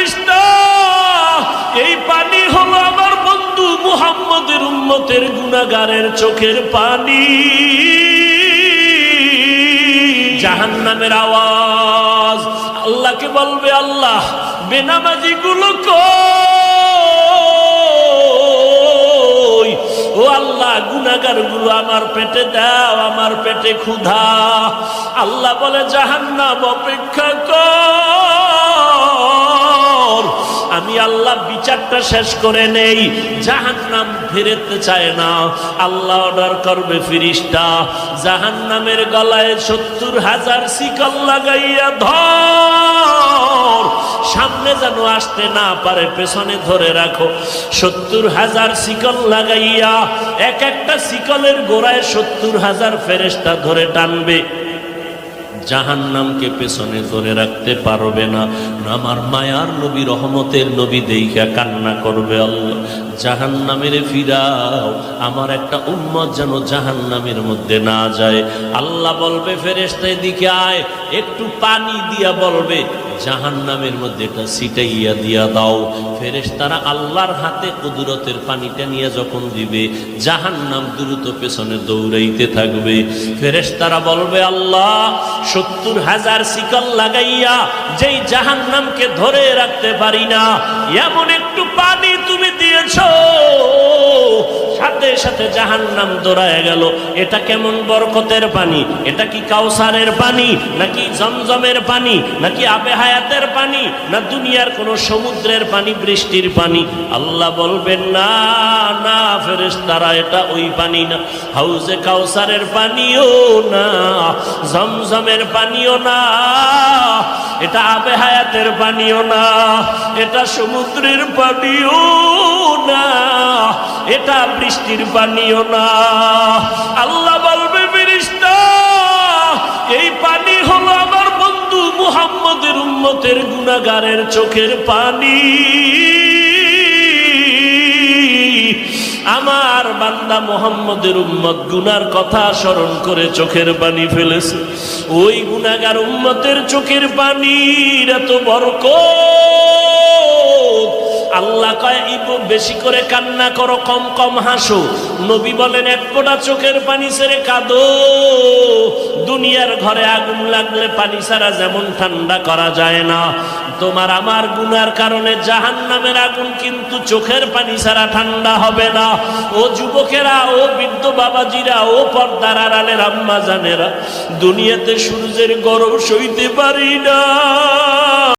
ফেরেশতা, এই পানি হলো আমার বন্ধু মুহাম্মদের উম্মতের গুনাহগারের চোখের পানি। জাহান্নামের আওয়াজ আল্লাহকে বলবে, আল্লাহ বেনামাজি গুলো কই? ও আল্লাহ, গুনাহগার গুলো আমার পেটে দাও, আমার পেটে ক্ষুধা। আল্লাহ বলে, জাহান্নাম অপেক্ষা কর, আমি আল্লাহ বিচারটা শেষ করে নেই। জাহান্নাম ফিরতে চায় না। আল্লাহ অর্ডার করবে, ফেরেশতা জাহান্নামের গলায় ৭০,০০০ শিকল লাগাইয়া ধর, সামনে যেন আসতে না পারে, পেছনে ধরে রাখো। ৭০,০০০ শিকল লাগাইয়া এক একটা শিকলের গোড়ায় ৭০,০০০ ফেরেশতা ধরে টানবে। জাহান্নামকে পেছনে ধরে রাখতে পারবে না। আমার মায়ার নবী, রহমতের নবী দেইখা কান্না করবে, আল্লাহ জাহান্নামের ফিরাও, আমার একটা উম্মত যেন জাহান্নামের মধ্যে না যায়। আল্লাহ বলবে, ফেরেশতা এদিকে আয়, একটু পানি দিয়া বলবে জাহান্নামের মধ্যে এটা ছিটাইয়া দিয়া দাও। ফেরেশতারা আল্লাহর হাতে কুদরতের পানিটা নিয়ে যখন দিবে, জাহান্নাম দ্রুত পেছনে দৌড়াইতে থাকবে। ফেরেশতারা বলবে, আল্লাহ ৭০,০০০ শিকল লাগাইয়া যেই জাহান্নামকে ধরে রাখতে পারি না, এমন একটু পানি তুমি দিয়েছো, সাথে সাথে জাহান্নাম দৌড়ায় গেল। এটা কেমন বরকতের পানি? এটা কি কাউসারের পানি, নাকি জমজমের পানি, নাকি আবে হায়াতের পানি, না দুনিয়ার কোন সমুদ্রের পানি, বৃষ্টির পানি? আল্লাহ বলবেন, না না ফেরেশতারা, এটা ওই পানি না, হাউজে কাউসারের পানিও না, জমজমের পানিও না, এটা আবে হায়াতের পানিও না, এটা সমুদ্রের পানিও না, এটা বৃষ্টির পানিও না। আল্লাহ বলবে, ফেরেশতা এই পানি হলো আমার বন্ধু মুহাম্মদের উম্মতের গুনাহগারের চোখের পানি। আমার বান্দা মুহাম্মদের উম্মত গুনার কথা স্মরণ করে চোখের পানি ফেলেছে। ওই গুনাহগার উম্মতের চোখের পানির এত বরকত। আল্লাহ কয়, বেশি করে কান্না করো, কম কম হাসো। নবী বলেন, এক ফোঁটা চোখের পানি ছেড়ে কাঁদো। দুনিয়ার ঘরে আগুন লাগলে পানি ছাড়া যেমন ঠান্ডা করা যায় না, তোমার আমার গুনার কারণে জাহান্নামের আগুন কিন্তু চোখের পানি ছাড়া ঠান্ডা হবে না। ও যুবকেরা, ও বৃদ্ধ বাবাজিরা, ও পর্দার আড়ালের আম্মা জানেরা, দুনিয়াতে সূর্যের গরম সইতে পারি না।